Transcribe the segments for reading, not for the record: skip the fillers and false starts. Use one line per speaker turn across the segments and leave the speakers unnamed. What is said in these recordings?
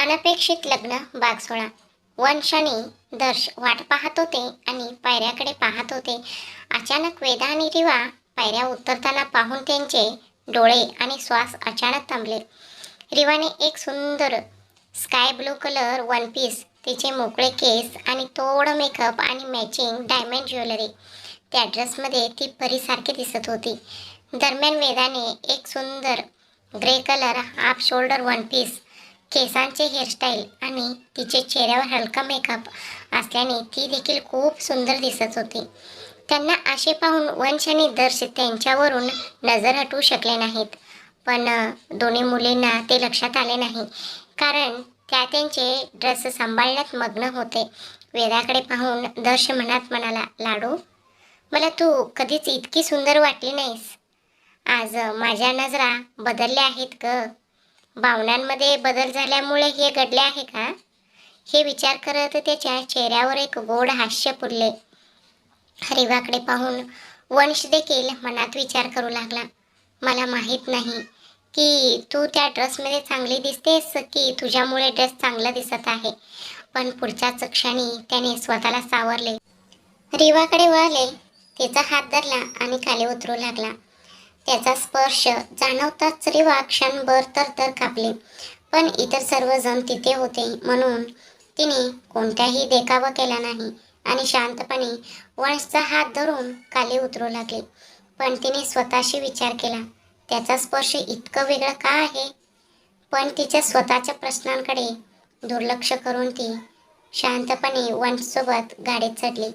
अनपेक्षित लग्न भाग 16. वंश आणि दर्श वाट पाहत होते आणि पायऱ्याकडे पाहत होते. अचानक वेदा आणि रिवा पायऱ्या उतरताना पाहून त्यांचे डोळे आणि श्वास अचानक थांबले. रिवाने एक सुंदर sky blue colour one piece, तिचे मोकळे केस आणि थोडं मेकअप आणि मॅचिंग डायमंड ज्वेलरी, त्या ड्रेसमध्ये ती परीसारखी दिसत होती. दरम्यान वेदाने एक सुंदर grey colour half shoulder one piece, केसांचे हेअरस्टाईल आणि तिचे चेहऱ्यावर हलका मेकअप असल्याने ती देखील खूप सुंदर दिसत होती. त्यांना असे पाहून वंश आणि दर्श त्यांच्यावरून नजर हटवू शकले नाहीत. पण दोन्ही मुलींना ते लक्षात आले नाही, कारण त्या त्यांचे ड्रेस सांभाळण्यात मग्न होते. वेदाकडे पाहून दर्श मनात म्हणाला, लाडू, मला तू कधीच इतकी सुंदर वाटली नाहीस. आज माझ्या नजरा बदलल्या आहेत ग. भावनांमध्ये बदल झाल्यामुळे हे घडले आहे का? हे विचार करत त्याच्या चेहऱ्यावर एक गोड हास्य फुलले. रिवाकडे पाहून वंश देखील मनात विचार करू लागला, मला माहीत नाही की तू त्या ड्रेसमध्ये चांगली दिसतेस की तुझ्यामुळे ड्रेस चांगला दिसत आहे. पण पुढच्याच क्षणी त्याने स्वतःला सावरले. रिवाकडे वळले, तिचा हात धरला आणि खाली उतरू लागला. त्याचा स्पर्श जाणवताच रिवा क्षणभर तर कापली. पण इतर सर्वजण तिथे होते म्हणून तिने कोणताही देखावा केला नाही आणि शांतपणे वंशचा हात धरून खाली उतरू लागले. पण तिने स्वतःशी विचार केला, त्याचा स्पर्श इतकं वेगळं का आहे? पण तिच्या स्वतःच्या प्रश्नांकडे दुर्लक्ष करून ती शांतपणे वंशसोबत गाडीत चढली.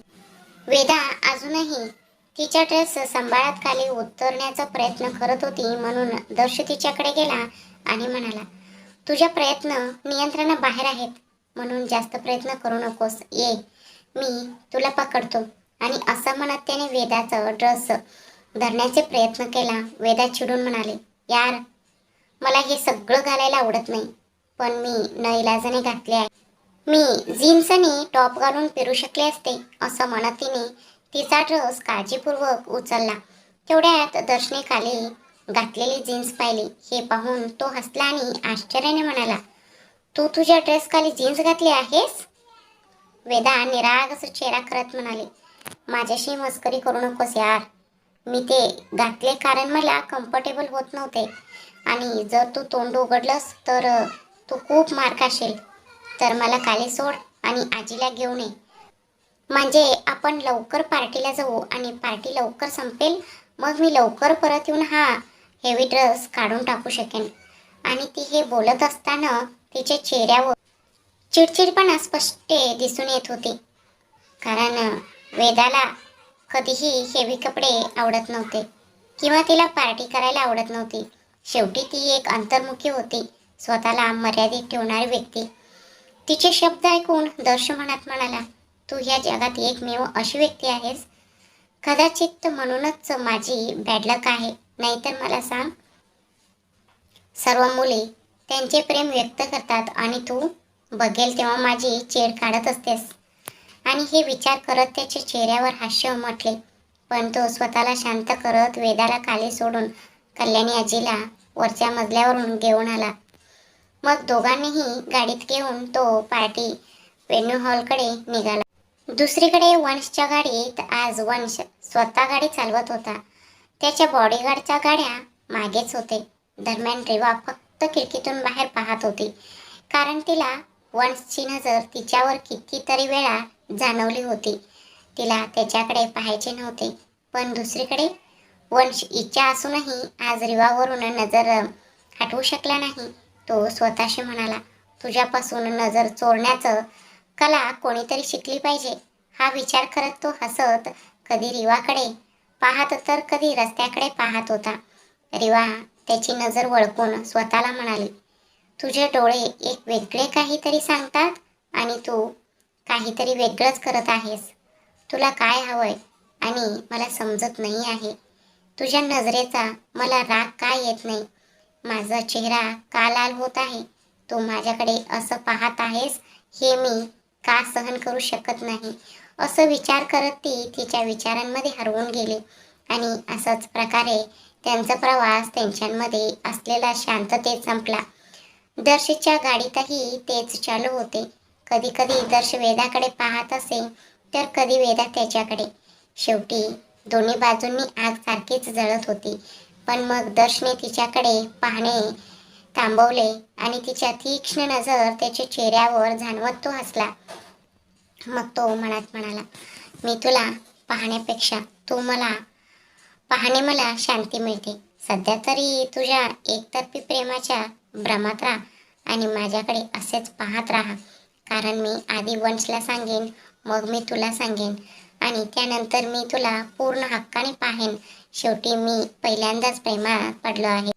वेदा अजूनही तिच्या ड्रेस सांभाळत खाली उतरण्याचा प्रयत्न करत होती म्हणून दर्श तिच्याकडे गेला आणि म्हणाला, तुझ्या प्रयत्न नियंत्रणाबाहेर आहेत म्हणून जास्त प्रयत्न करू नकोस. ये, मी तुला पकडतो. आणि असं म्हणत त्याने वेदाचा ड्रेस धरण्याचे प्रयत्न केला. वेदा चिडून म्हणाले, यार, मला हे सगळं घालायला आवडत नाही, पण मी नाईलाजाने घातले आहे. मी जीन्स आणि टॉप घालून फिरू शकले असते. असं म्हणत तिने तिचा ड्रेस काळजीपूर्वक उचलला. तेवढ्यात दर्शने खाली घातलेली जीन्स पाहिली. हे पाहून तो हसला आणि आश्चर्याने म्हणाला, तू तुझ्या ड्रेस खाली जीन्स घातली आहेस? वेदा निरागस चेहरा करत म्हणाले, माझ्याशी मस्करी करू नकोस यार. मी ते घातले कारण मला कम्फर्टेबल होत नव्हते आणि जर तू तोंड उघडलंस तर तू खूप मार खाशील. तर मला खाली सोड आणि आजीला घेऊन ये. म्हणजे आपण लवकर पार्टीला जाऊ आणि पार्टी लवकर संपेल. मग मी लवकर परत येऊन हा हेवी ड्रेस काढून टाकू शकेन. आणि ती हे बोलत असताना तिच्या चेहऱ्यावर चिडचिडपणा स्पष्ट दिसून येत होती. कारण वेदाला कधीही हेवी कपडे आवडत नव्हते किंवा तिला पार्टी करायला आवडत नव्हती. शेवटी ती एक अंतर्मुखी होती, स्वतःला मर्यादित ठेवणारी व्यक्ती. तिचे शब्द ऐकून दर्श मनात म्हणाला, तू ह्या जगात एकमेव अशी व्यक्ती आहेस. कदाचित म्हणूनच माझी बॅड लक आहे. नाहीतर मला सांग, सर्व मुली त्यांचे प्रेम व्यक्त करतात आणि तू बघेल तेव्हा माझी चेड काढत असतेस. आणि हे विचार करत त्याच्या चेहऱ्यावर हास्य उमटले. पण तो स्वतःला शांत करत वेदाला खाली सोडून कल्याणी आजीला वरच्या मजल्यावरून घेऊन आला. मग दोघांनीही गाडीत घेऊन तो पार्टी वेन्यू हॉलकडे निघाला. दुसरीकडे वंशच्या गाडीत आज वंश स्वतः गाडी चालवत होता. त्याच्या बॉडीगार्डच्या गाड्या मागेच होते. दरम्यान रेवा फक्त खिडकीतून बाहेर पाहत होती, कारण तिला वंशची नजर तिच्यावर कितीतरी वेळा जाणवली होती. तिला त्याच्याकडे पाहायचे नव्हते. पण दुसरीकडे वंश इच्छा असूनही आज रिवावरून नजर हटवू शकला नाही. तो स्वतःशी म्हणाला, तुझ्यापासून नजर चोरण्याचं कला कोणीतरी शिकली पाहिजे. हा विचार करत तो हसत कधी रिवाकडे पाहत तर कधी रस्त्याकडे पाहत होता. रिवा त्याची नजर वळकून स्वतःला म्हणाली, तुझे डोळे एक वेगळे काहीतरी सांगतात आणि तू काहीतरी वेगळंच करत आहेस. तुला काय हवंय आणि मला समजत नाही आहे. तुझ्या नजरेचा मला राग का येत नाही? माझा चेहरा का लाल होत आहे? तू माझ्याकडे असं पाहत आहेस हे मी का सहन करू शकत नाही? असं विचार करत ती तिच्या विचारांमध्ये हरवून गेली. आणि असाच प्रकारे त्यांचा प्रवास त्यांच्यामध्ये असलेला शांततेत संपला. दर्शच्या गाडीतही तेच चालू होते. कधी कधी दर्श वेदाकडे पाहत असे तर कधी वेदा त्याच्याकडे. शेवटी दोन्ही बाजूंनी आग सारखीच जळत होती. पण मग दर्शने तिच्याकडे पाहणे थांबवले आणि तिच्या तीक्ष्ण नजर त्याच्या चेहऱ्यावर जाणवत तो हसला. मग तो मनात म्हणाला, मी तुला पाहण्यापेक्षा तू मला पाहणे मला शांती मिळते. सध्या तरी तुझ्या एकतर्फी प्रेमाच्या भ्रमात राहा आणि माझ्याकडे असेच पाहत राहा. कारण मी आधी वंशला सांगेन, मग मी तुला सांगेन आणि त्यानंतर मी तुला पूर्ण हक्काने पाहेन. शेवटी मी पहिल्यांदाच प्रेमात पडलो आहे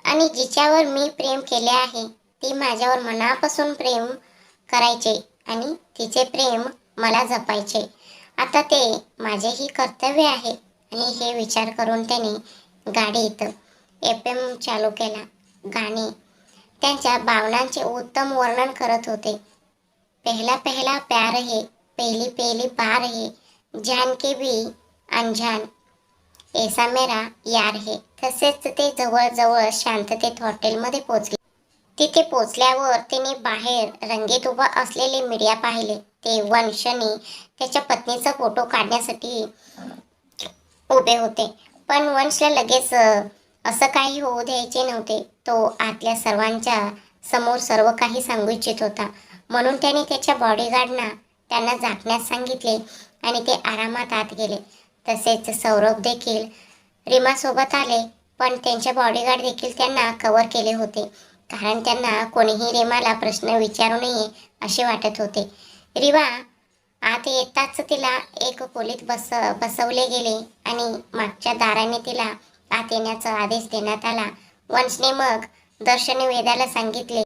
आणि जिच्यावर मी प्रेम केले आहे ती माझ्यावर मनापासून प्रेम करायचे आणि तिचे प्रेम मला जपायचे. आता ते माझेही कर्तव्य आहे. आणि हे विचार करून त्याने गाडीत FM चालू केला. गाणे त्यांच्या भावनांचे उत्तम वर्णन करत होते. पहला पहला प्यार है, पहली पहली बार है, जान के भी अनजान ऐसा मेरा यार है. तसेच ते जवळजवळ शांततेत हॉटेलमध्ये पोहोचले. तिथे पोचल्यावर तिने बाहेर रंगेत उभा असलेले मीडिया पाहिले. ते वंशनी त्याच्या पत्नीचा फोटो काढण्यासाठी उभे होते. पण वंशला लगेच असं काही होऊ द्यायचे नव्हते. तो आतल्या सर्वांच्या समोर सर्व काही सांगू इच्छित होता. म्हणून त्याने त्याच्या बॉडीगार्डना त्यांना झाकण्यास सांगितले आणि ते आरामात आत गेले. तसेच सौरभ देखील रीमासोबत आले. पण त्यांचे बॉडीगार्ड देखील त्यांना कव्हर केले होते. कारण त्यांना कोणीही रीमाला प्रश्न विचारू नये असे वाटत होते. रीमा आत येताच तिला एक खोलीत बसवले गेले आणि मागच्या दाराने तिला आत येण्याचा आदेश देण्यात आला. वंशने मग दर्शने वेदाला सांगितले,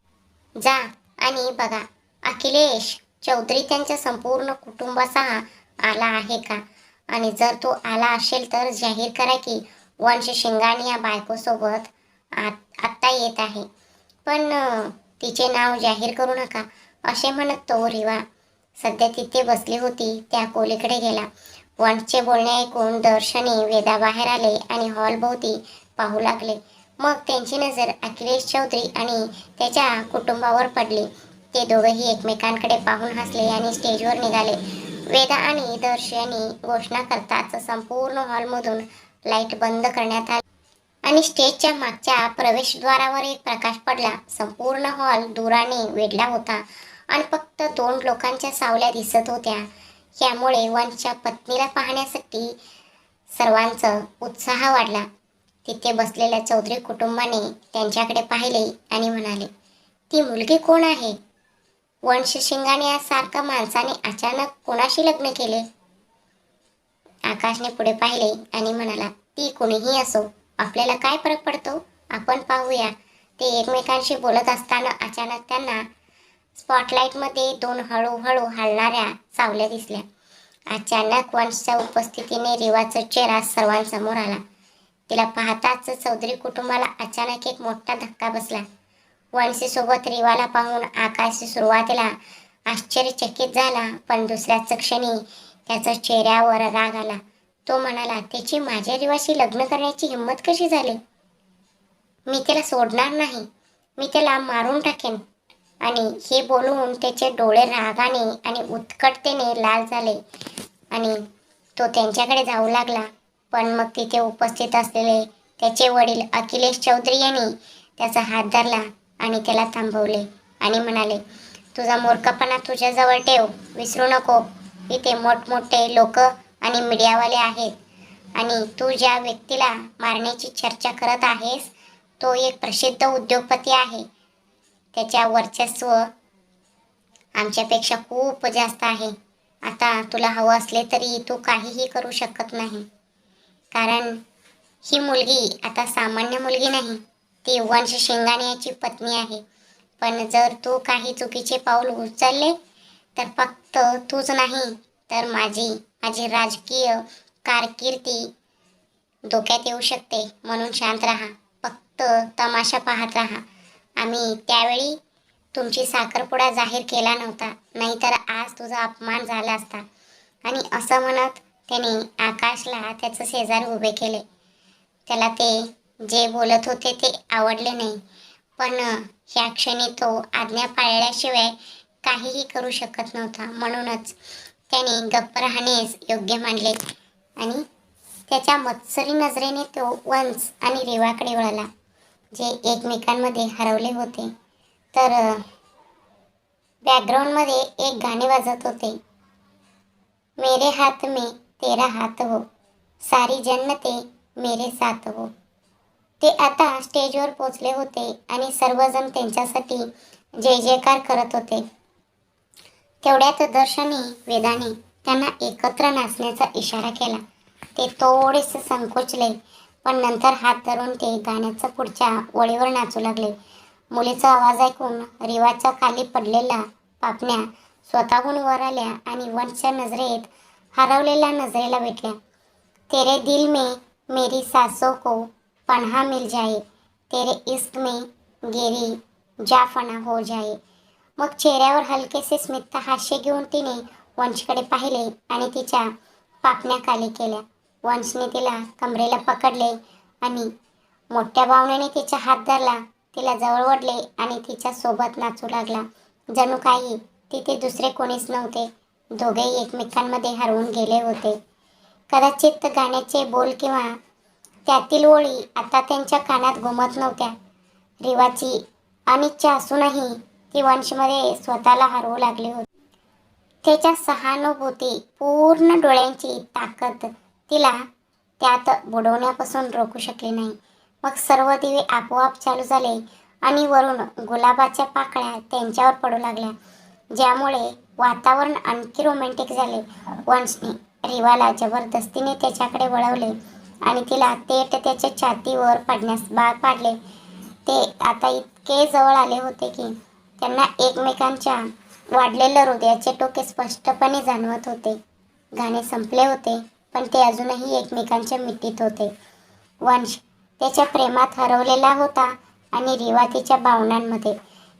जा आणि बघा अखिलेश चौधरी त्यांच्या संपूर्ण कुटुंबासह आला आहे का, आणि जर तो आला असेल तर जाहीर करा की वंश शिंगाणी या बायकोसोबत आत्ता येत आहे. पण तिचे नाव जाहीर करू नका असे म्हणत तो रीवा सध्या तिथे बसली होती त्या खोलीकडे गेला. वंशचे बोलणे ऐकून दर्शनी वेदा बाहेर आले आणि हॉलभोवती पाहू लागले. मग त्यांची नजर अखिलेश चौधरी आणि त्याच्या कुटुंबावर पडली. ते दोघेही एकमेकांकडे पाहून हसले आणि स्टेजवर निघाले. वेदा आणि दर्श यांनी घोषणा करताच संपूर्ण हॉलमधून लाईट बंद करण्यात आली आणि स्टेजच्या मागच्या प्रवेशद्वारावर एक प्रकाश पडला. संपूर्ण हॉल धुराने वेढला होता आणि फक्त 2 लोकांच्या सावल्या दिसत होत्या. यामुळे वंशच्या पत्नीला पाहण्यासाठी सर्वांचा उत्साह वाढला. तिथे बसलेल्या चौधरी कुटुंबाने त्यांच्याकडे पाहिले आणि म्हणाले, ती मुलगी कोण आहे? वंश शिंगाणे यासारख्या माणसाने अचानक कोणाशी लग्न केले? आकाशने पुढे पाहिले आणि म्हणाला, ती कोणीही असो, आपल्याला काय फरक पडतो, आपण पाहूया. ते एकमेकांशी बोलत असताना अचानक त्यांना स्पॉटलाईटमध्ये 2 हळूहळू हलणाऱ्या सावल्या दिसल्या. अचानक वंशच्या उपस्थितीने रीवाचा चेहरा सर्वांसमोर आला. तिला पाहताच चौधरी कुटुंबाला अचानक एक मोठा धक्का बसला. वंशीसोबत रीवाला पाहून आकाश सुरुवातीला आश्चर्यचकित झाला, पण दुसऱ्याच क्षणी त्याच्या चेहऱ्यावर राग आला. तो म्हणाला, त्याची माझ्या रीवाशी लग्न करण्याची हिंमत कशी झाली? मी त्याला सोडणार नाही, मी त्याला मारून टाकेन. आणि हे बोलून त्याचे डोळे रागाने आणि उत्कटतेने लाल झाले आणि तो त्यांच्याकडे जाऊ लागला. पण मग तिथे उपस्थित असलेले त्याचे वडील अखिलेश चौधरी यांनी त्याचा हात धरला आणि त्याला थांबवले आणि म्हणाले, तुझा मूर्खपणा तुझ्याजवळ ठेव, विसरू नको, इथे मोठमोठे लोक आणि मीडियावाले आहेत आणि तू ज्या व्यक्तीला मारण्याची चर्चा करत आहेस तो एक प्रसिद्ध उद्योगपती आहे. त्याच्या वर्चस्व आमच्यापेक्षा खूप जास्त आहे. आता तुला हवं असले तरी तू काहीही करू शकत नाही, कारण ही मुलगी आता सामान्य मुलगी नाही, ती वंश शिंगाणे याची पत्नी आहे. पण जर तू काही चुकीचे पाऊल उचलले तर फक्त तूच नाही तर माझी राजकीय कारकिर्दी धोक्यात येऊ शकते. म्हणून शांत राहा, फक्त तमाशा पाहत राहा. आम्ही त्यावेळी तुमची साखरपुडा जाहीर केला नव्हता, नाहीतर आज तुझा अपमान झाला असता. आणि असं म्हणत त्याने आकाशला त्याचं शेजारी उभे केले. त्याला ते जे बोलत होते ते आवडले नाही, पण या क्षणी तो आज्ञा पाळल्याशिवाय काहीही करू शकत नव्हता. म्हणूनच त्याने गप्प राहणेच योग्य मानले आणि त्याच्या मत्सरी नजरेने तो वंश आणि रीवाकडे वळला, जे एकमेकांमध्ये हरवले होते. तर बॅकग्राऊंडमध्ये एक गाणे वाजत होते, मेरे हात में तेरा हात हो, सारी जन्नते मेरे साथ हो. ते आता स्टेजवर पोचले होते आणि सर्वजण त्यांच्यासाठी जय जयकार करत होते. तेवढ्यात दर्शनी वेदाने त्यांना एकत्र नाचण्याचा इशारा केला. ते थोडेसे संकोचले, पण नंतर हात धरून ते गाण्याच्या पुढच्या ओळीवर नाचू लागले. मुलीचा आवाज ऐकून रिवाच्या खाली पडलेला पापण्या स्वतःहून वर आल्या आणि वंशच्या नजरेत हरवलेल्या नजरेला भेटल्या. तेरे दिल में मेरी सांसों को पनाह मिल जाए, तेरे इश्क में गेरी जा फना हो जाए. मग चेहऱ्यावर हलकेसे स्मित हास्य घेऊन तिने वंशकडे पाहिले आणि तिच्या पापण्या खाली केल्या. वंशने तिला कमरेला पकडले आणि मोठ्या भावनेने तिचा हात धरला, तिला जवळ ओढले आणि तिच्या सोबत नाचू लागला. जणू काही तिथे दुसरे कोणीच नव्हते. दोघेही एकमेकांमध्ये हरवून गेले होते. कदाचित गाण्याचे बोल किंवा त्यातील ओळी आता त्यांच्या कानात घुमत नव्हत्या. रिवाची अनिच्छा असूनही ती वंशमध्ये स्वतःला हरवू लागली होती. त्याच्या सहानुभूती पूर्ण डोळ्यांची ताकद तिला त्यात बुडवण्यापासून रोखू शकली नाही. मग सर्व दिवे आपोआप चालू झाले आणि वरून गुलाबाच्या पाकळ्या त्यांच्यावर पडू लागल्या, ज्यामुळे वातावरण आणखी रोमॅन्टिक झाले. वंशने रिवाला जबरदस्तीने त्याच्याकडे वळवले आणि तिला थेट त्याच्या छातीवर पडण्यास भाग पाडले. ते आता इतके जवळ आले होते की त्यांना एकमेकांच्या वाढलेल्या हृदयाचे टोके स्पष्टपणे जाणवत होते. गाणे संपले होते, पण ते अजूनही एकमेकांच्या मिठीत होते. वंश त्याच्या प्रेमात हरवलेला होता आणि रिवा तिच्या भावनांमध्ये.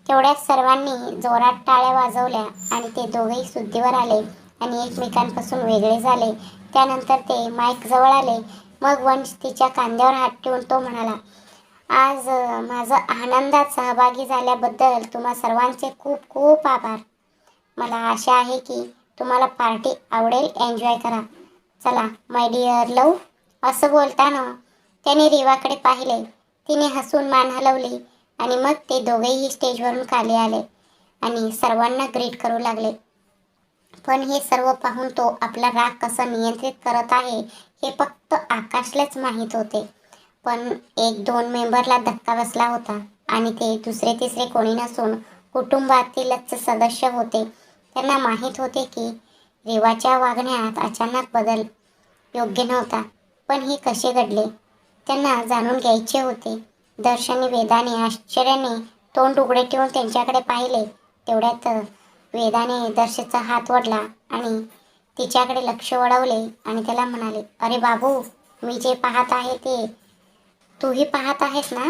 तेवढ्यात सर्वांनी जोरात टाळ्या वाजवल्या आणि ते दोघेही शुद्धीवर आले आणि एकमेकांपासून वेगळे झाले. त्यानंतर ते माईक जवळ आले. मग वंश तिच्या खांद्यावर हात ठेवून तो म्हणाला, आज माझा आनंदात सहभागी झाल्याबद्दल तुम्हा सर्वांचे खूप खूप आभार. मला आशा आहे की तुम्हाला पार्टी आवडेल. एन्जॉय करा. चला माय डिअर लव. असं बोलताना त्याने रिवाकडे पाहिले. तिने हसून मान हलवली आणि मग ते दोघेही स्टेजवरून खाली आले आणि सर्वांना ग्रीट करू लागले. पण हे सर्व पाहून तो आपला राग कसा नियंत्रित करत आहे हे फक्त आकाशलाच माहीत होते. पण एक दोन मेंबरला धक्का बसला होता आणि ते दुसरे तिसरे कोणी नसून कुटुंबातीलच सदस्य होते. त्यांना माहीत होते की रिवाच्या वागण्यात अचानक बदल योग्य नव्हता. पण हे कसे घडले त्यांना जाणून घ्यायचे होते. दर्शनी वेदाने आश्चर्याने तोंड उघडे ठेवून त्यांच्याकडे पाहिले. तेवढ्यात वेदाने दर्शचा हात ओढला आणि तिच्याकडे लक्ष वळवले आणि त्याला म्हणाले, अरे बाबू, मी जे पाहत आहे ते तूही पाहत आहेस ना?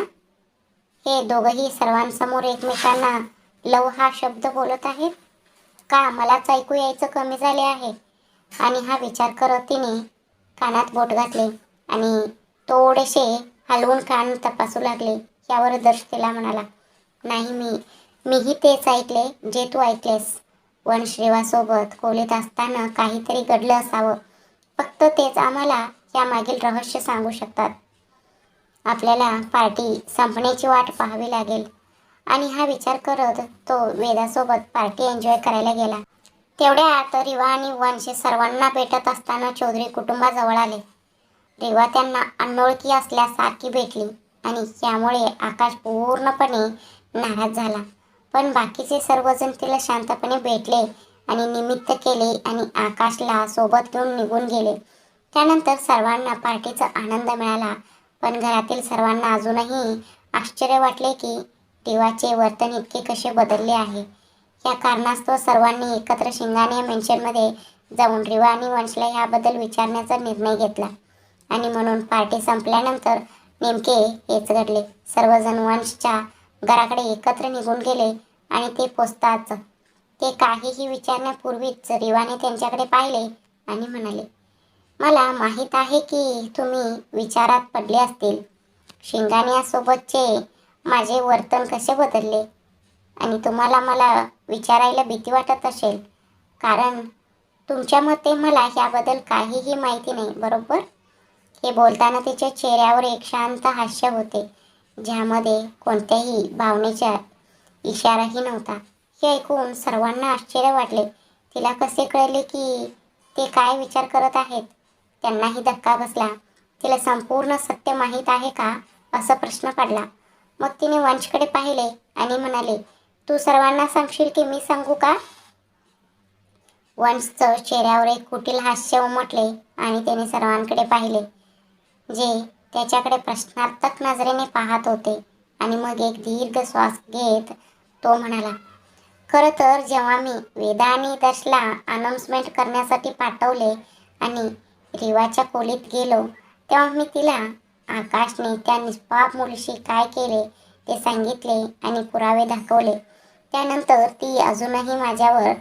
हे दोघंही सर्वांसमोर एकमेकांना लव हा शब्द बोलत आहेत का मलाच ऐकू यायचं कमी झाले आहे? आणि हा विचार करत तिने कानात बोट घातले आणि थोडेसे हलवून कान तपासू लागले. यावर दर्श तिला म्हणाला, नाही, मीही तेच ऐकले जे तू ऐकलेस. वंश रिवासोबत खोलीत असताना काहीतरी घडलं असावं. फक्त तेच आम्हाला यामागील रहस्य सांगू शकतात. आपल्याला पार्टी संपण्याची वाट पाहावी लागेल. आणि हा विचार करत तो वेदासोबत पार्टी एन्जॉय करायला गेला. तेवढ्यात रिवा आणि वंश सर्वांना भेटत असताना चौधरी कुटुंबाजवळ आले. रिवा त्यांना अनोळखी असल्यासारखी भेटली आणि यामुळे आकाश पूर्णपणे नाराज झाला. पण बाकीचे सर्वजण तिला शांतपणे भेटले आणि निमित्त केले आणि आकाशला सोबत घेऊन निघून गेले. त्यानंतर सर्वांना पार्टीचा आनंद मिळाला. पण घरातील सर्वांना अजूनही आश्चर्य वाटले की रिवाचे वर्तन इतके कसे बदलले आहे. या कारणास्तव सर्वांनी एकत्र शिंगाणे मेन्शनमध्ये जाऊन रिवा आणि वंशला याबद्दल विचारण्याचा निर्णय घेतला. आणि म्हणून पार्टी संपल्यानंतर नेमके हेच घडले. सर्वजण वंशच्या घराकडे एकत्र निघून गेले आणि ते पोचताच ते काहीही विचारण्यापूर्वीच रिवाने त्यांच्याकडे पाहिले आणि म्हणाले, मला माहीत आहे की तुम्ही विचारात पडले असतील. शिंगाण्यासोबतचे माझे वर्तन कसे बदलले आणि तुम्हाला मला विचारायला भीती वाटत असेल, कारण तुमच्या मते मला याबद्दल काहीही माहिती नाही, बरोबर? हे बोलताना तिच्या चेहऱ्यावर एक शांत हास्य होते, ज्यामध्ये कोणत्याही भावनेचा इशाराही नव्हता. हे ऐकून सर्वांना आश्चर्य वाटले. तिला कसे कळले की ते काय विचार करत आहेत? त्यांनाही धक्का बसला. तिला संपूर्ण सत्य माहीत आहे का, असा प्रश्न पडला. मग तिने वंशकडे पाहिले आणि म्हणाले, तू सर्वांना सांगशील की मी सांगू का? वंशचं चेहऱ्यावर एक कुटील हास्य उमटले आणि त्याने सर्वांकडे पाहिले, जे त्याच्याकडे प्रश्नार्थक नजरेने पाहत होते. आणि मग एक दीर्घ श्वास घेत तो म्हणाला, खरं तर जेव्हा मी वेदा आणि दर्शला अनाउन्समेंट करण्यासाठी पाठवले आणि रिवाच्या खोलीत गेलो, तेव्हा मी तिला आकाशने त्या निष्पाप मुलीशी काय केले ते सांगितले आणि पुरावे दाखवले. त्यानंतर ती अजूनही माझ्यावर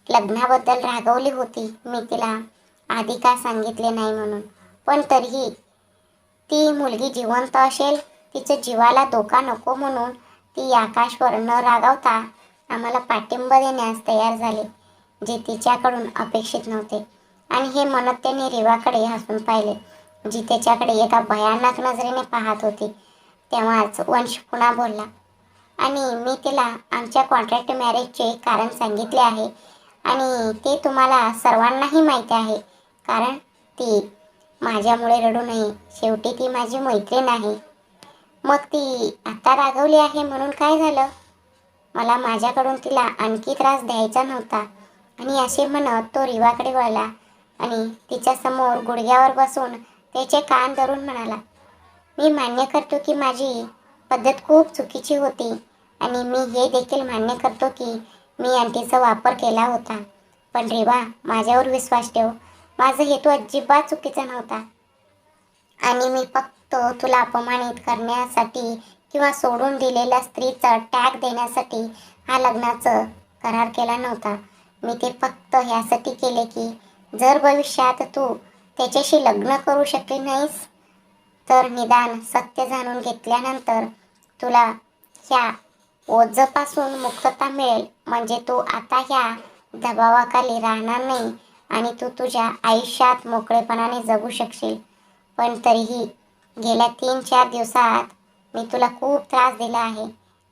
लग्नाबद्दल रागवली होती. मी तिला आधी का सांगितले नाही म्हणून, पण तरीही ती मुलगी जिवंत असेल, तिच्या जीवाला धोका नको म्हणून ती आकाशवर न रागावता आम्हाला पाठिंबा देण्यास तयार झाले, जे तिच्याकडून अपेक्षित नव्हते. आणि हे म्हणत त्यांनी रेवाकडे हसून पाहिले, जी त्याच्याकडे एका भयानक नजरेने पाहत होती. तेव्हाच वंश पुन्हा बोलला, आणि मी तिला आमच्या कॉन्ट्रॅक्ट मॅरेजचे कारण सांगितले आहे आणि ते तुम्हाला सर्वांनाही माहिती आहे, कारण ती माझ्यामुळे रडू नये. शेवटी ती माझी मैत्रीण आहे. मग ती आता रागवली आहे म्हणून काय झालं? मला माझ्याकडून तिला आणखी त्रास द्यायचा नव्हता. आणि असे म्हणत तो रिवाकडे वळला आणि तिच्यासमोर गुडघ्यावर बसून त्याचे कान धरून म्हणाला, मी मान्य करतो की माझी पद्धत खूप चुकीची होती आणि मी हे देखील मान्य करतो की मी आंटीचा वापर केला होता. पण रेवा, माझ्यावर विश्वास ठेव, माझा हेतू अजिबात चुकीचा नव्हता आणि मी फक्त तुला अपमानित करण्यासाठी किंवा सोडून दिलेल्या स्त्रीचा टॅग देण्यासाठी हा लग्नाचं करार केला नव्हता. मी ते फक्त ह्यासाठी केले की जर भविष्यात तू त्याच्याशी लग्न करू शकली नाहीस, तर निदान सत्य जाणून घेतल्यानंतर तुला ह्या ओझपासून मुक्तता मिळेल. म्हणजे तू आता ह्या दबावाखाली राहणार नाही आणि तू तुझ्या आयुष्यात मोकळेपणाने जगू शकशील. पण तरीही गेल्या 3-4 दिवसात मी तुला खूप त्रास दिला आहे,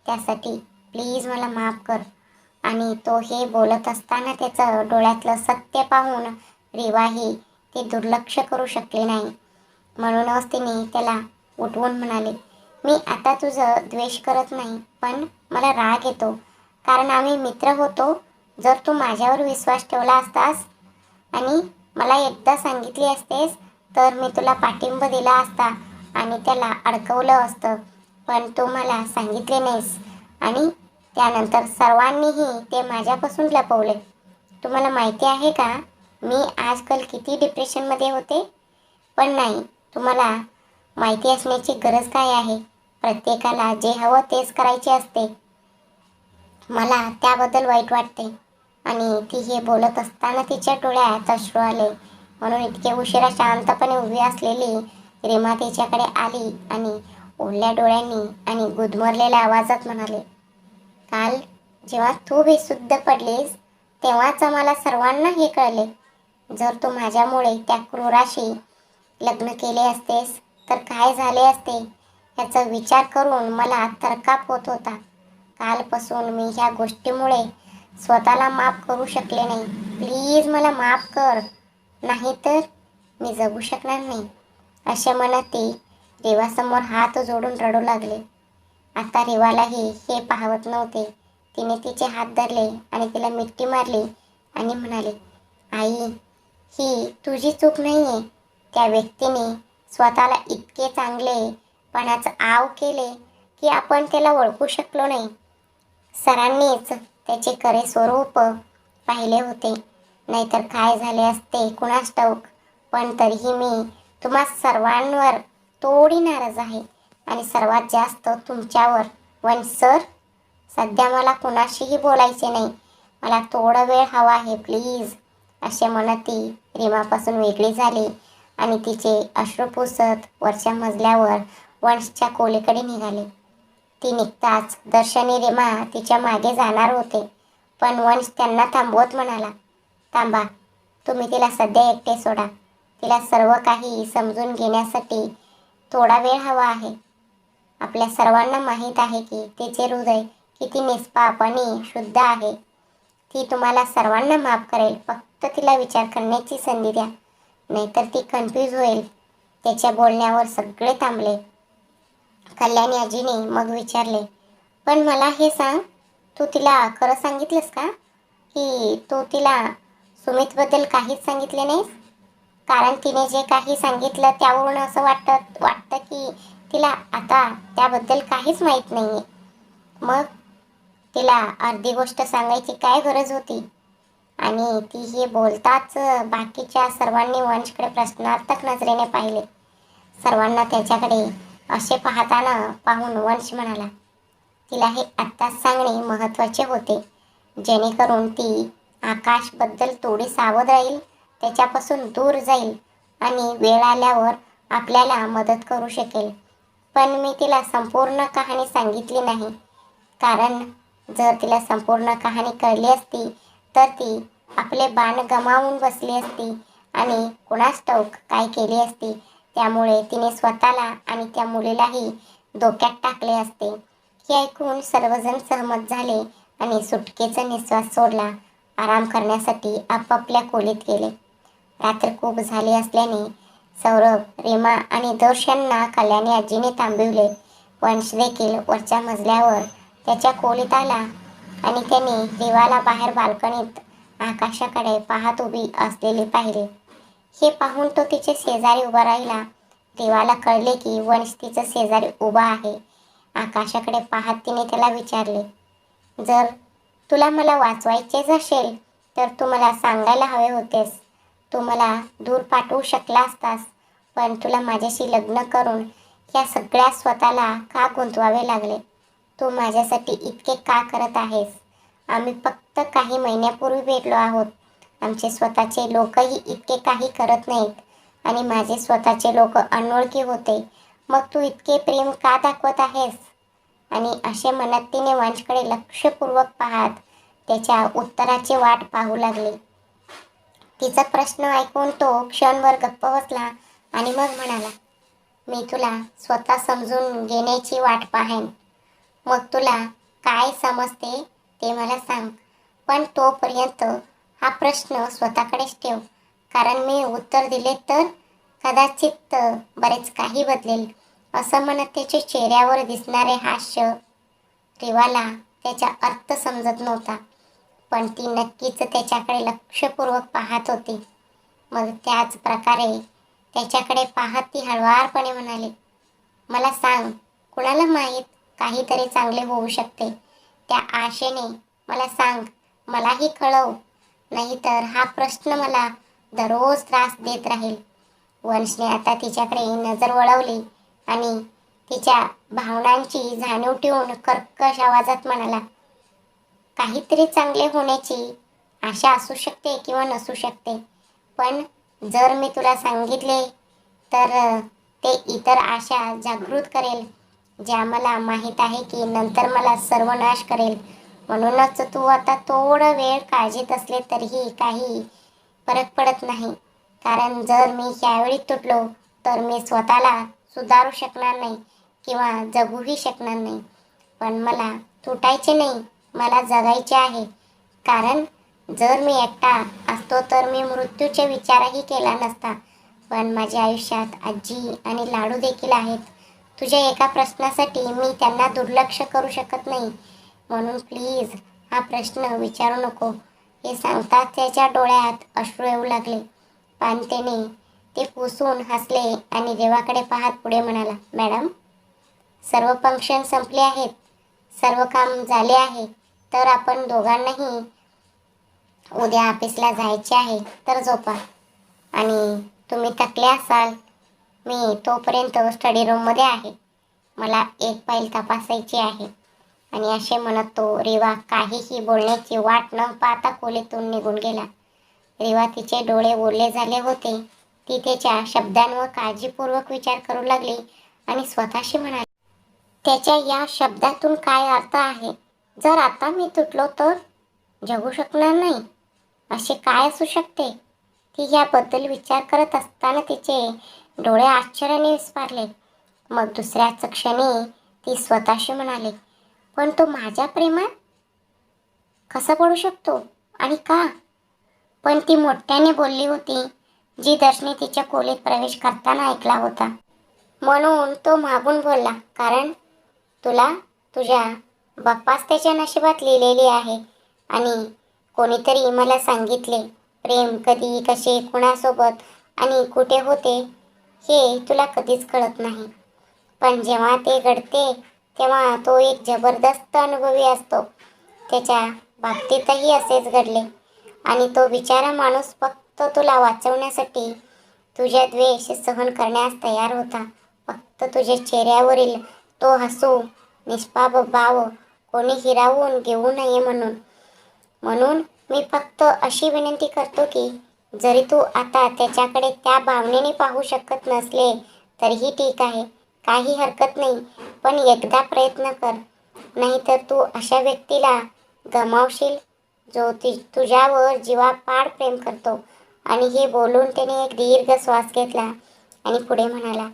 त्यासाठी प्लीज मला माफ कर. आणि तो हे बोलत असताना त्याचं डोळ्यातलं सत्य पाहून रेवाही ते दुर्लक्ष करू शकले नाही. म्हणूनच तिने त्याला उठवून म्हणाले, मी आता तुझं द्वेष करत नाही, पण मला राग येतो, कारण आम्ही मित्र होतो. जर तू माझ्यावर विश्वास ठेवला असतास आणि मला एकदा सांगितले असतेस, तर मी तुला पाठिंबा दिला असता आणि त्याला अडकवलं असतं. पण तू मला सांगितले नाहीस आणि त्यानंतर सर्वांनीही ते माझ्यापासून लपवले. तुम्हाला माहिती आहे का, मी आजकाल किती डिप्रेशनमध्ये होते? पण नाही, तुम्हाला माहिती असण्याची गरज काय आहे? प्रत्येकाला जे हवं तेच करायचे असते. मला त्याबद्दल वाईट वाटते. आणि ती हे बोलत असताना तिच्या डोळ्यात अश्रू आले. म्हणून इतके उशिरा शांतपणे उभी असलेली रीमा तिच्याकडे आली आणि ओढल्या डोळ्यांनी आणि गुदमरलेल्या आवाजात म्हणाले, काल जेव्हा तू बेशुद्ध पडलीस, तेव्हाच आम्हाला सर्वांना हे कळले. जर तू माझ्यामुळे त्या क्रूराशी लग्न केले असतेस तर काय झाले असते, याचा विचार करून मला थरकाप होत होता. कालपासून मी ह्या गोष्टीमुळे स्वतःला माफ करू शकले नाही. प्लीज मला माफ कर, नाहीतर मी जगू शकणार नाही. असे म्हणत ती रेवासमोर हात जोडून रडू लागले. आता रेवालाही हे पाहवत नव्हते. तिने तिचे हात धरले आणि तिला मिठी मारली आणि म्हणाले, आई, ही तुझी चूक नाही आहे. त्या व्यक्तीने स्वतःला इतके चांगलेपणाचं आव केले की आपण त्याला ओळखू शकलो नाही. सरांनीच त्याचे खरे स्वरूप पाहिले होते, नाहीतर काय झाले असते कुणास ठाऊक. पण तरीही मी तुम्हा सर्वांवर थोडी नाराज आहे आणि सर्वात जास्त तुमच्यावर. वंश सर, सध्या मला कुणाशीही बोलायचे नाही. मला थोडा वेळ हवा आहे प्लीज. असे म्हणत ती रीमापासून वेगळी झाली आणि तिचे अश्रू पुसत वरच्या मजल्यावर वंशच्या खोलीकडे निघाले. ती निघताच दर्श आणि रीमा तिच्या मागे जाणार होते, पण वंश त्यांना थांबवत म्हणाला, थांबा, तुम्ही तिला सध्या एकटे सोडा. तिला सर्व काही समजून घेण्यासाठी थोडा वेळ हवा आहे. आपल्या सर्वांना माहीत आहे की तिचे हृदय किती निष्पाप आणि शुद्ध आहे. ती तुम्हाला सर्वांना माफ करेल. फक्त तिला विचार करण्याची संधी द्या, नाहीतर ती कन्फ्यूज होईल. त्याच्या बोलण्यावर सगळे थांबले. कल्याणी आजीने मग विचारले, पण मला हे सांग, तू तिला खरं सांगितलंस का, की तू तिला सुमितबद्दल काहीच सांगितले नाहीस? कारण तिने जे काही सांगितलं त्यावरून असं वाटतं की तिला आता त्याबद्दल काहीच माहीत नाहीये. मग तिला अर्धी गोष्ट सांगायची काय गरज होती? आणि ती हे बोलताच बाकीच्या सर्वांनी वंशकडे प्रश्नार्थक नजरेने पाहिले. सर्वांना त्याच्याकडे असे पाहून वंश म्हणाला, तिला हे आत्ताच सांगणे महत्त्वाचे होते, जेणेकरून ती आकाशबद्दल थोडी सावध राहील, त्याच्यापासून दूर जाईल आणि वेळ आल्यावर आपल्याला मदत करू शकेल. पण मी तिला संपूर्ण कहाणी सांगितली नाही, कारण जर तिला संपूर्ण कहाणी कळली असती तर ती आपले बाण गमावून बसली असती आणि कुणास ठाऊक काय केली असती. त्यामुळे तिने स्वतःला आणि त्या मुलीलाही धोक्यात टाकले असते. हे ऐकून सर्वजण सहमत झाले आणि सुटकेचा निश्वास सोडला. आराम करण्यासाठी आपापल्या खोलीत गेले. रात्र खूप झाली असल्याने सौरभ, रीमा आणि दर्श यांना कल्याणी आजीने थांबविले. वंश देखील वरच्या मजल्यावर त्याच्या खोलीत आला आणि त्याने रीवाला बाहेर बाल्कनीत आकाशाकडे पाहत उभी असलेली पाहिले. हे पाहून तो तिचे शेजारी उभा राहिला. रीवाला कळले की वंश तिच्या शेजारी उभा आहे. आकाशाकडे पाहत तिने त्याला विचारले, जर तुला मला वाचवायचेच असेल तर तू मला सांगायला हवे होतेस. तू मला दूर पाठवू शकला असतास, पण तुला माझ्याशी लग्न करून या सगळ्या स्वतःला का गुंतवावे लागले? तू माझ्यासाठी इतके का करत आहेस? आम्ही फक्त काही महिन्यापूर्वी भेटलो आहोत. आमचे स्वतःचे लोकही इतके काही करत नाहीत आणि माझे स्वतःचे लोक अनोळखी होते. मग तू इतके प्रेम का दाखवत आहेस? आणि असे म्हणत तिने वंशकडे लक्षपूर्वक पाहत त्याच्या उत्तराची वाट पाहू लागली. तिचा प्रश्न ऐकून तो क्षणभर गप्प बसला आणि मग म्हणाला, मी तुला स्वतः समजून घेण्याची वाट पाहेन. मग तुला काय समजते ते मला सांग. पण तोपर्यंत हा प्रश्न स्वतःकडेच ठेव, कारण मी उत्तर दिले तर कदाचित बरेच काही बदलेल. असं म्हणत त्याच्या चेहऱ्यावर दिसणारे हास्य रीवाला त्याचा अर्थ समजत नव्हता, पण ती नक्कीच त्याच्याकडे लक्षपूर्वक पाहत होती. मग त्याच प्रकारे त्याच्याकडे पाहत ती हळुवारपणे म्हणाली, मला सांग, कुणाला माहीत, काहीतरी चांगले होऊ शकते. त्या आशेने मला सांग, मलाही कळव, नाहीतर हा प्रश्न मला दररोज त्रास देत राहील. वंशने आता तिच्याकडे नजर वळवली आणि तिच्या भावनांची जाणीव ठेवून कर्कश आवाजात म्हणाला, काहीतरी चांगले होण्याची आशा असू शकते किंवा नसू शकते, पण जर मी तुला सांगितले तर ते इतर आशा जागृत करेल, ज्या मला माहीत आहे की नंतर मला सर्वनाश करेल. म्हणूनच तू आता थोडा वेळ काळजीत असले तरीही काही फरक पडत नाही, कारण जर मी ह्यावेळी तुटलो तर मी स्वतःला सुधारू शकणार नाही किंवा जगूही शकणार नाही. पण मला तुटायचे नाही, मला जगायचे आहे. कारण जर मी एकटा असतो तर मी मृत्यूचा विचारही केला नसता. पण माझ्या आयुष्यात आजी आणि लाडू देखील आहेत. तुझ्या एका प्रश्नासाठी मी त्यांना दुर्लक्ष करू शकत नाही. म्हणून प्लीज हा प्रश्न विचारू नको. हे सांगताच त्याच्या डोळ्यात अश्रू येऊ लागले. पण त्याने ते पुसून हसले आणि देवाकडे पाहत पुढे म्हणाला, मॅडम, सर्व फंक्शन संपले आहेत, सर्व काम झाले आहे, तर आपण दोघांनाही उद्या ऑफिसला जायचे आहे, तर झोपा. आणि तुम्ही थकले असाल, मी तोपर्यंत स्टडी रूममध्ये आहे. मला एक फाईल तपासायची आहे. आणि असे म्हणत तो रीवा काहीही बोलण्याची वाट न पाहता खोलीतून निघून गेला. रीवा तिचे डोळे ओले झाले होते. ती त्याच्या शब्दांवर काळजीपूर्वक विचार करू लागली आणि स्वतःशी म्हणाली, त्याच्या या शब्दातून काय अर्थ आहे? जर आता मी तुटलो तर जगू शकणार नाही, असे काय असू शकते? ती याबद्दल विचार करत असताना तिचे डोळे आश्चर्याने विस्फारले. मग दुसऱ्याच क्षणी ती स्वतःशी म्हणाली, पण तो माझ्या प्रेमात कसा पडू शकतो आणि का? पण ती मोठ्याने बोलली होती, जी दर्शने तिच्या खोलीत प्रवेश करताना ऐकला होता. म्हणून तो मागून बोलला, कारण तुला तुझ्या बाप्पाच त्याच्या नशिबात लिहिलेली आहे आणि कोणीतरी मला सांगितले, प्रेम कधी, कसे, कुणासोबत आणि कुठे होते हे तुला कधीच कळत नाही. पण जेव्हा ते घडते तेव्हा तो एक जबरदस्त अनुभवी असतो. त्याच्या बाबतीतही असेच घडले आणि तो बिचारा माणूस फक्त तुला वाचवण्यासाठी तुझ्या द्वेष सहन करण्यास तयार होता. फक्त तुझ्या चेहऱ्यावरील तो हसू, निष्पाप भाव कोणी हिरावून घेऊ नये म्हणून. म्हणून मी फक्त अशी विनंती करतो की जरी तू आता त्याच्याकडे त्या भावनेने पाहू शकत नसले तरीही ठीक आहे, काही हरकत नाही. पण एकदा प्रयत्न कर, नाहीतर तू अशा व्यक्तीला गमावशील जो तुझ्यावर जीवापाड प्रेम करतो. आणि हे बोलून त्याने एक दीर्घ श्वास घेतला आणि पुढे म्हणाला,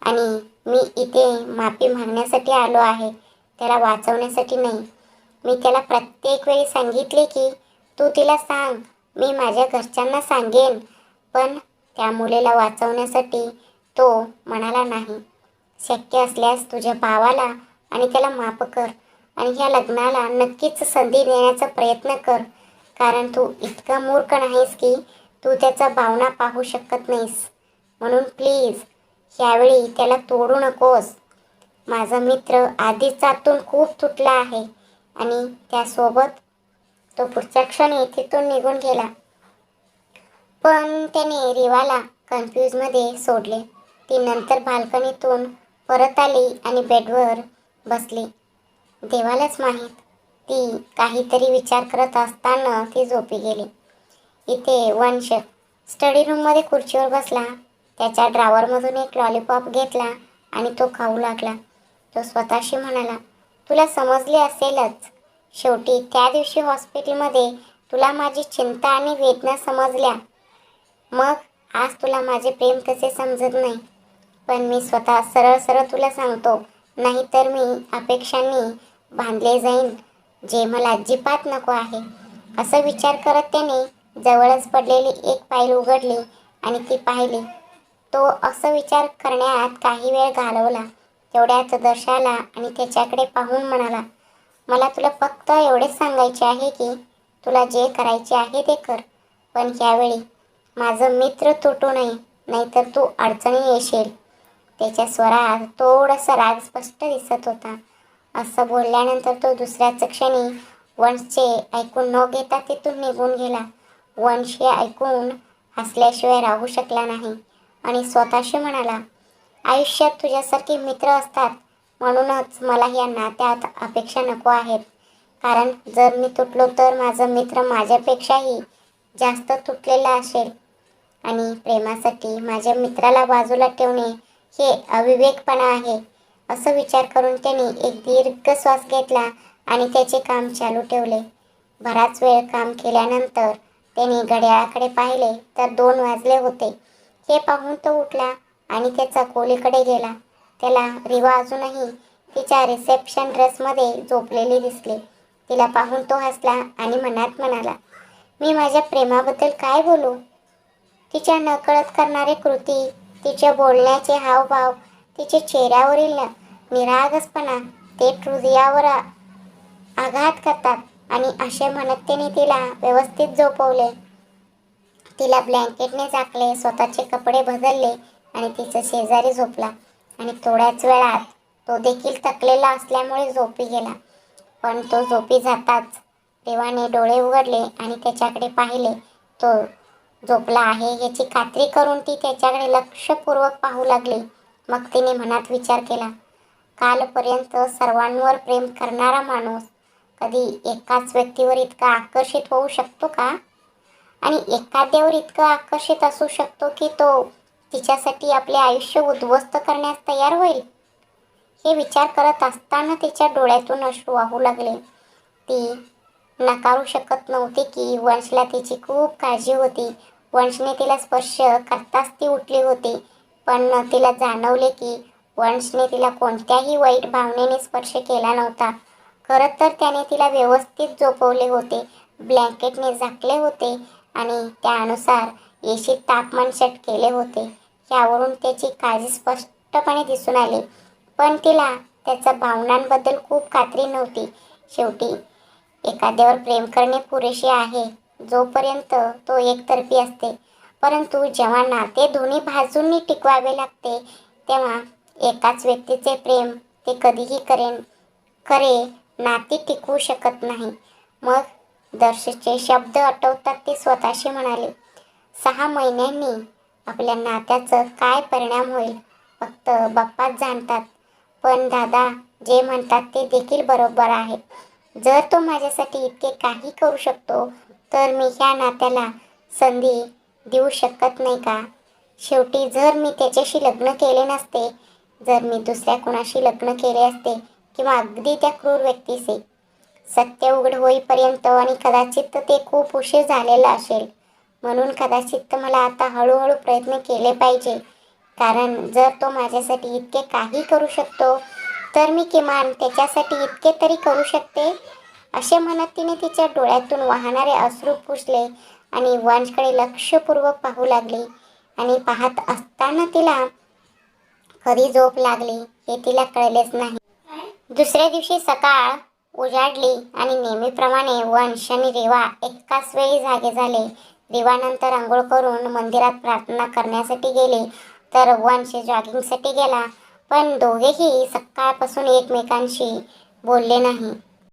आणि मी इथे माफी मागण्यासाठी आलो आहे, त्याला वाचवण्यासाठी नाही. मी त्याला प्रत्येक वेळी सांगितले की तू तिला सांग, मी माझ्या घरच्यांना सांगेन, पण त्या मुलीला वाचवण्यासाठी तो म्हणाला नाही. शक्य असल्यास तुझ्या भावाला आणि त्याला माफ कर आणि ह्या लग्नाला नक्कीच संधी देण्याचा प्रयत्न कर, कारण तू इतका मूर्ख नाहीस की तू त्याचा भावना पाहू शकत नाहीस. म्हणून प्लीज ह्यावेळी त्याला तोडू नकोस. माझा मित्र आधीच आतून खूप तुटला आहे. आणि त्यासोबत तो पुढच्या क्षणी तिथून निघून गेला. पण त्याने रिवाला कन्फ्यूजमध्ये सोडले. ती नंतर बाल्कनीतून परत आली आणि बेडवर बसली. देवालाच माहीत, ती काहीतरी विचार करत असताना ती झोपी गेली. इथे वंश स्टडी रूममध्ये खुर्चीवर बसला. त्याच्या ड्रावरमधून एक लॉलीपॉप घेतला आणि तो खाऊ लागला. तो स्वतःशी म्हणाला, तुला समजले असेलच. शेवटी त्या दिवशी हॉस्पिटलमध्ये तुला माझी चिंता आणि वेदना समजल्या. मग आज तुला माझे प्रेम कसे समजत नाही. पण मी स्वतः सरळ सरळ तुला सांगतो, नाहीतर मी अपेक्षांनी बांधले जाईन, जे मला अजिबात नको आहे. असं विचार करत त्याने जवळच पडलेली एक फाईल उघडली आणि ती पाहिली. तो असं विचार करण्यात काही वेळ घालवला. तेवढ्यात दर्श आला आणि त्याच्याकडे पाहून म्हणाला, मला तुला फक्त एवढेच सांगायचे आहे की तुला जे करायचे आहे ते कर, पण ह्यावेळी माझं मित्र तुटू नये, नाहीतर तू अडचणी येशील. त्याच्या स्वरात थोडासा राग स्पष्ट दिसत होता. असं बोलल्यानंतर तो दुसऱ्याच क्षणी वंशचे ऐकून न घेता तिथून निघून गेला. वंश हे ऐकून हसल्याशिवाय राहू शकला नाही आणि स्वतःशी म्हणाला, आयुष्यात तुझ्यासारखे मित्र असतात, म्हणूनच मला या नात्यात अपेक्षा नको आहेत. कारण जर मी तुटलो तर माझा मित्र माझ्यापेक्षाही जास्त तुटलेला असेल आणि प्रेमासाठी माझ्या मित्राला बाजूला ठेवणे हे अविवेकपणा आहे. असं विचार करून त्याने एक दीर्घ श्वास घेतला आणि त्याचे काम चालू ठेवले. बराच वेळ काम केल्यानंतर त्याने घड्याळाकडे पाहिले तर 2 वाजले होते. हे पाहून तो उठला आणि त्याचा खोलीकडे गेला. त्याला रिवा अजूनही तिच्या रिसेप्शन ड्रेसमध्ये झोपलेली दिसली. तिला पाहून तो हसला आणि मनात म्हणाला, मी माझ्या प्रेमाबद्दल काय बोलू. तिच्या नकळत करणारे कृती, तिच्या बोलण्याचे हावभाव, तिचे चेहऱ्यावरील निरागसपणा ते हृदयावर आघात करतात. आणि असे म्हणत त्याने तिला व्यवस्थित झोपवले. तिला ब्लँकेटने झाकले, स्वतःचे कपडे बदलले आणि तिच्या शेजारी झोपला. आणि थोड्याच वेळात तो देखील थकलेला असल्यामुळे झोपी गेला. पण तो झोपी जाताच देवाने डोळे उघडले आणि त्याच्याकडे पाहिले. तो झोपला आहे याची खात्री करून ती त्याच्याकडे लक्षपूर्वक पाहू लागली. मग तिने मनात विचार केला, कालपर्यंत सर्वांवर प्रेम करणारा माणूस कधी एकाच व्यक्तीवर इतका आकर्षित होऊ शकतो का? आणि एखाद्यावर इतका आकर्षित असू शकतो की तो तिच्यासाठी आपले आयुष्य उद्ध्वस्त करण्यास तयार होईल. हे विचार करत असताना तिच्या डोळ्यातून अश्रू वाहू लागले. ती नाकारू शकत नव्हती की वंशला तिची खूप काळजी होती. वंशने तिला स्पर्श करताच ती उठली होती, पण तिला जाणवले की वंशने तिला कोणत्याही वाईट भावनेने स्पर्श केला नव्हता. खरं तर त्याने तिला व्यवस्थित झोपवले होते, ब्लँकेटने झाकले होते आणि त्यानुसार एशीत तापमान सेट केले होते. यावरून त्याची काळजी स्पष्टपणे दिसून आली, पण तिला त्याच्या भावनांबद्दल खूप खात्री नव्हती. शेवटी एखाद्यावर प्रेम करणे पुरेसे आहे जोपर्यंत तो एकतर्फी असते, परंतु जेव्हा नाते दोन्ही बाजूंनी टिकवावे लागते तेव्हा एकाच व्यक्तीचे प्रेम ते कधीही खरे नाते टिकवू शकत नाही. मग दर्शचे शब्द आठवतात ते स्वतःशी म्हणाले, 6 महिन्यांनी आपल्या नात्याचं काय परिणाम होईल फक्त बाप्पाच जाणतात. पण दादा जे म्हणतात ते देखील बरोबर आहे. जर तो माझ्यासाठी इतके काही करू शकतो तर मी ह्या नात्याला संधी देऊ शकत नाही का? शेवटी जर मी त्याच्याशी लग्न केले नसते, जर मी दुसऱ्या कुणाशी लग्न केले असते किंवा अगदी त्या क्रूर व्यक्तीचे, सत्य उघड होईपर्यंत आणि कदाचित ते खूप उशीर झालेला असेल. म्हणून कदाचित मला आता हळूहळू प्रयत्न केले पाहिजे, कारण जर तो माझ्यासाठी इतके काही करू शकतो तर मी किमान त्याच्यासाठी इतके तरी करू शकते. असे म्हणत तिने तिच्या डोळ्यातून वाहणारे अश्रू पुसले आणि वंशकडे लक्षपूर्वक पाहू लागली. आणि पाहत असताना तिला कधी झोप लागली हे तिला कळलेच नाही. दुसऱ्या दिवशी सकाळ उजाडली आणि नेहमीप्रमाणे वंश आणि रेवा एकाच वेळी जागे झाले. रेवानंतर आंघोळ करून मंदिरात प्रार्थना करण्यासाठी गेले, तर वंश जॉगिंगसाठी गेला. पण दोघेही सकाळपासून एकमेकांशी बोलले नाही.